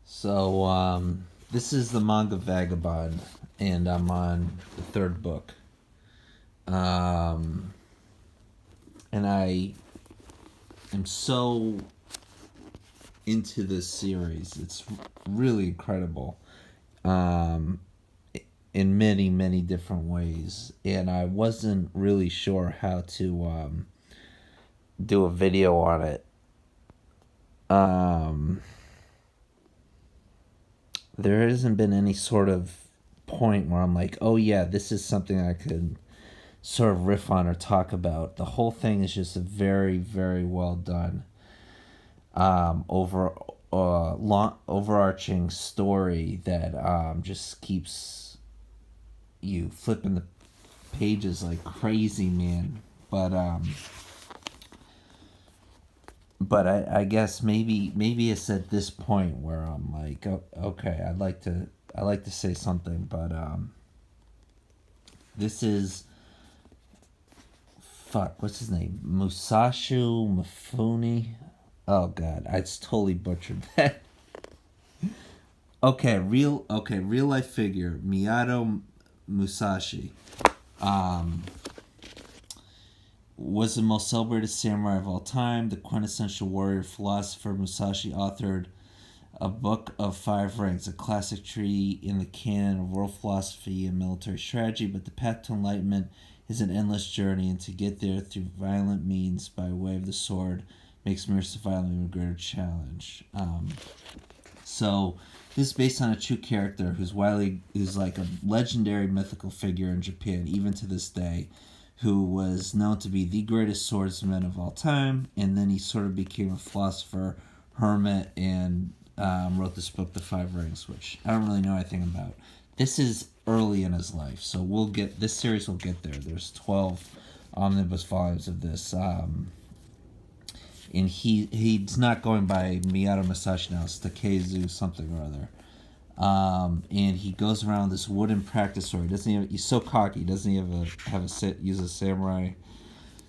This is the manga Vagabond, and I'm on the third book. Um, and I am so into this series. It's really incredible in many, many different ways. And I wasn't really sure how to do a video on it. There hasn't been any sort of point where I'm like, oh yeah, this is something I could sort of riff on or talk about. The whole thing is just a very, very well done overarching story that just keeps you flipping the pages like crazy, man. But I guess maybe it's at this point where I'm like, oh, okay, I like to say something, but this is what's his name? Musashi Mifune. Oh god, I just totally butchered that. Real life figure Miyato Musashi. Was the most celebrated samurai of all time, the quintessential warrior philosopher. Musashi authored a book of five ranks, a classic treatise in the canon of world philosophy and military strategy, but the path to enlightenment is an endless journey, and to get there through violent means by way of the sword makes mere survival a greater challenge. So this is based on a true character who's like a legendary mythical figure in Japan, even to this day, who was known to be the greatest swordsman of all time, and then he sort of became a philosopher, hermit, and wrote this book, The Five Rings, which I don't really know anything about. This is early in his life, so this series will get there. There's 12 omnibus volumes of this, and he's not going by Miyato Musashi now. It's Takezu something or other. And he goes around this wooden practice sword. He's so cocky. Doesn't he use a samurai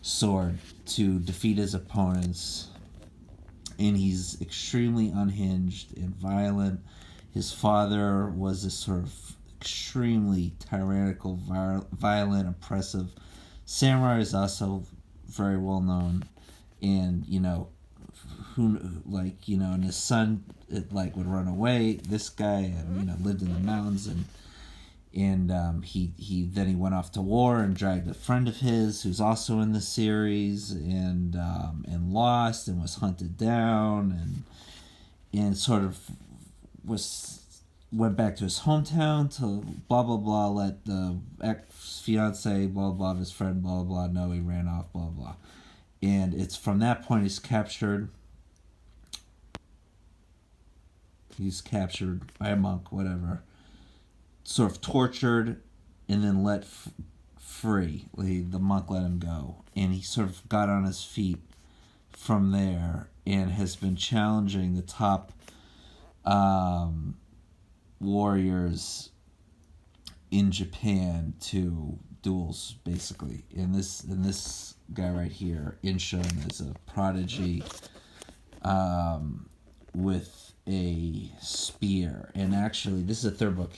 sword to defeat his opponents? And he's extremely unhinged and violent. His father was this sort of extremely tyrannical, violent, oppressive samurai. Is also very well known, and and his son would run away. This guy lived in the mountains, and he went off to war and dragged a friend of his who's also in the series, and lost and was hunted down, and sort of went back to his hometown to blah blah blah, let the ex fiance blah blah of his friend blah blah know he ran off blah blah. And it's from that point he's captured by a monk, whatever, sort of tortured, and then let free. The monk let him go, and he sort of got on his feet from there and has been challenging the top warriors in Japan to duels, basically. And this guy right here, Inshun, is a prodigy with a spear. And actually, this is a third book.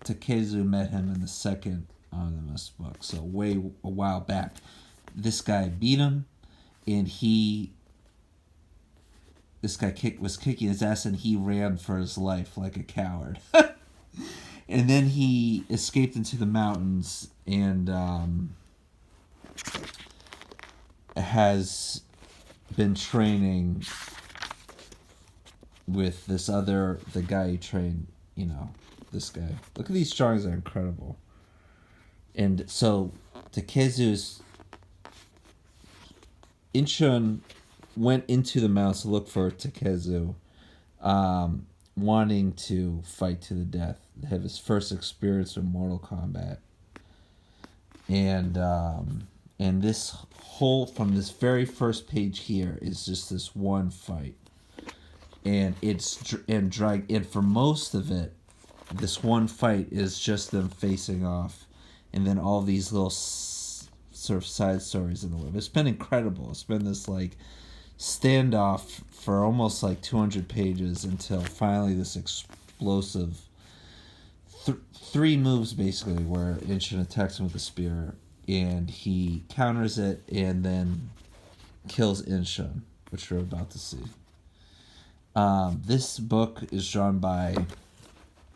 Takezu met him in the second omnibus book, so a while back. This guy beat him, and this guy was kicking his ass, and he ran for his life like a coward. And then he escaped into the mountains and has been training with the guy he trained, this guy. Look at these drawings, they're incredible. And so Inshun went into the mountains to look for Takezu, wanting to fight to the death, have his first experience in Mortal Kombat. And this from this very first page here is just this one fight. And and for most of it, this one fight is just them facing off, and then all these little sort of side stories in the web. It's been incredible. It's been this standoff for almost like 200 pages until finally this explosive three moves basically where Inchin attacks him with a spear and he counters it and then kills Inchin, which we're about to see. This book is drawn by,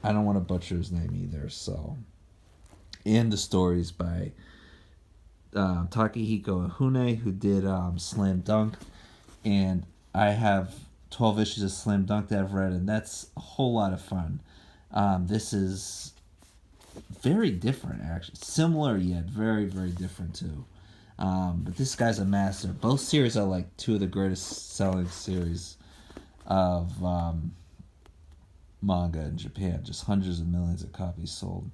I don't want to butcher his name either, so, and the stories by Takehiko Hune, who did Slam Dunk, and I have 12 issues of Slam Dunk that I've read, and that's a whole lot of fun. This is very different, actually. Similar, yet very, very different, too. But this guy's a master. Both series are like two of the greatest selling series of manga in Japan. Just hundreds of millions of copies sold.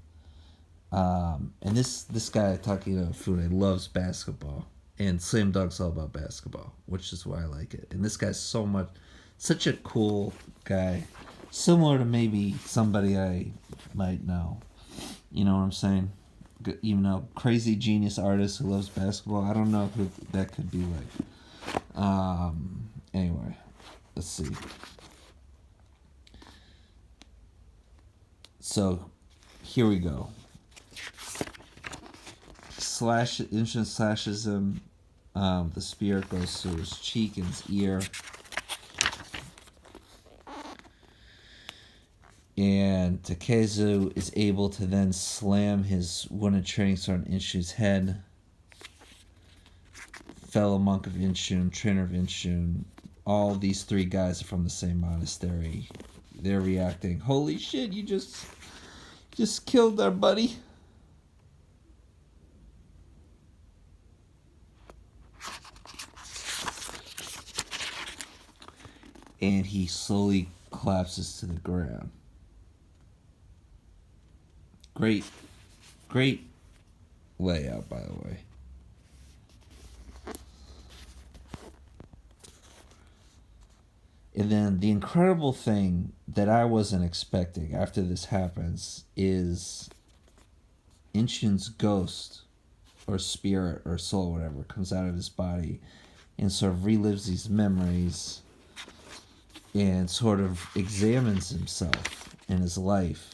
And this guy, Takehiko Hune, loves basketball. And Slam Dunk's all about basketball, which is why I like it. And this guy's such a cool guy. Similar to maybe somebody I might know. You know what I'm saying? Even though crazy genius artist who loves basketball. I don't know who that could be like. Anyway, let's see. So, here we go. Inchin slashes him. The spear goes through his cheek and his ear. And Takezu is able to then slam his wooden training sword on Inchin's head. Fellow monk of Inchin, trainer of Inchin. All these three guys are from the same monastery. They're reacting, holy shit, you just killed our buddy. And he slowly collapses to the ground. Great layout, by the way. And then the incredible thing that I wasn't expecting after this happens is Inchin's ghost or spirit or soul, whatever, comes out of his body and sort of relives these memories and sort of examines himself and his life.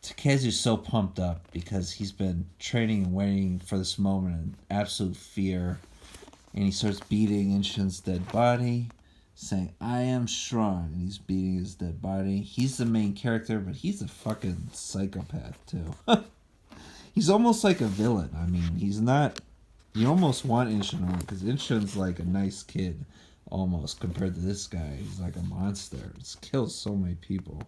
Takezu's so pumped up because he's been training and waiting for this moment in absolute fear. And he starts beating Inchin's dead body, saying, I am strong. And he's beating his dead body. He's the main character, but he's a fucking psychopath, too. He's almost like a villain. I mean, he's not... You almost want Inchin on, because Inchin's like a nice kid, almost, compared to this guy. He's like a monster. He's killed so many people.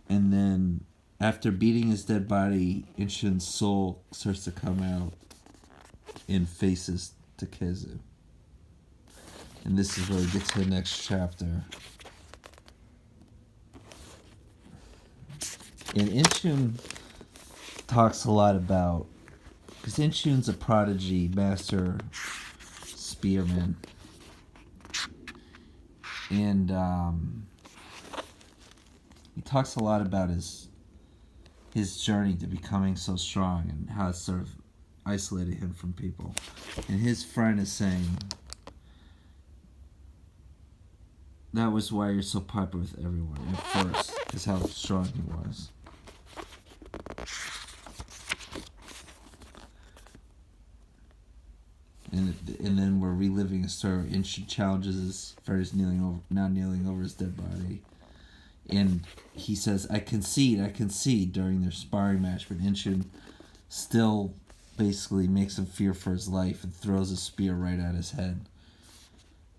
And then, after beating his dead body, Inchin's soul starts to come out and faces Takezu. And this is where we get to the next chapter. And Inchin talks a lot about... Because Inchin's a prodigy, master spearman. And he talks a lot about his journey to becoming so strong and how it sort of isolated him from people. And his friend is saying, that was why you're so popular with everyone at first, is how strong he was. And then we're reliving a story where Inchin challenges his friend kneeling over his dead body. And he says, I concede during their sparring match, but Inchin still basically makes him fear for his life and throws a spear right at his head.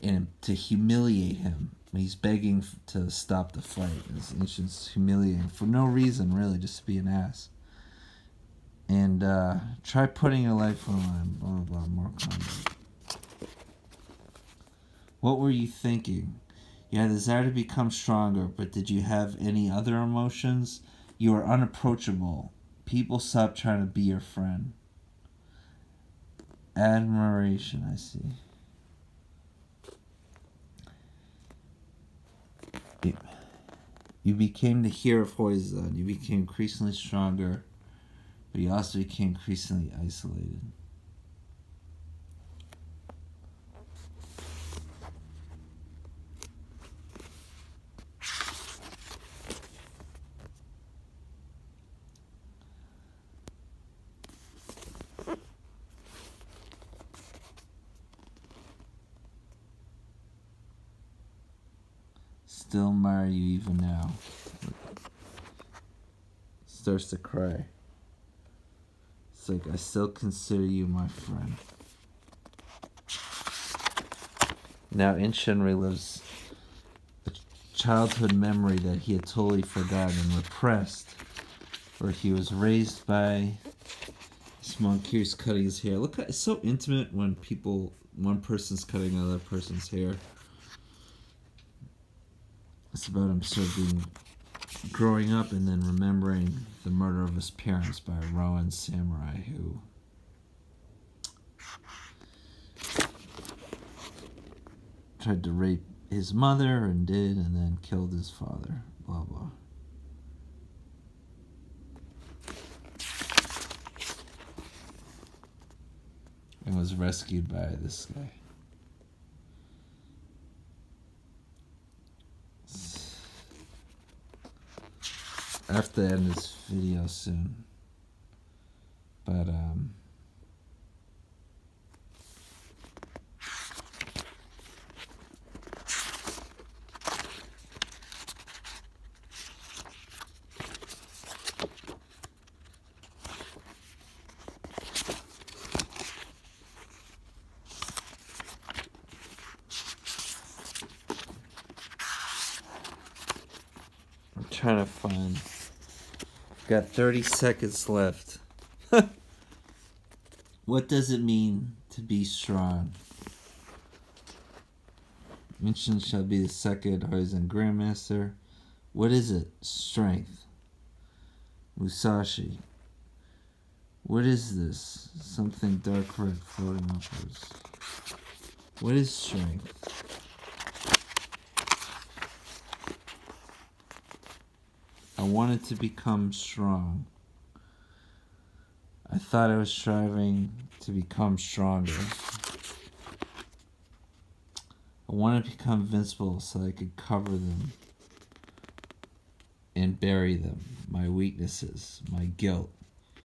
And to humiliate him, he's begging to stop the fight. Inchin's humiliating for no reason, really, just to be an ass. And try putting your life on the line, blah, blah, blah, more combat. What were you thinking? You had a desire to become stronger, but did you have any other emotions? You were unapproachable. People stopped trying to be your friend. Admiration, I see. You became the hero of Horizon. You became increasingly stronger, but you also became increasingly isolated. Still admire you even now. Starts to cry. It's like, I still consider you my friend. Now Inshin relives a childhood memory that he had totally forgotten and repressed, where he was raised by this monk who's cutting his hair. Look, it's so intimate when one person's cutting another person's hair. It's about him sort of being growing up and then remembering the murder of his parents by a Rowan samurai who tried to rape his mother and did, and then killed his father. Blah blah. And was rescued by this guy. I have to end this video soon, but I'm trying to find. Got 30 seconds left. What does it mean to be strong? Minshin shall be the second Horizon Grandmaster. What is it? Strength. Musashi. What is this? Something dark red floating upwards. What is strength? I wanted to become strong. I thought I was striving to become stronger. I wanted to become invincible so I could cover them and bury them, my weaknesses, my guilt.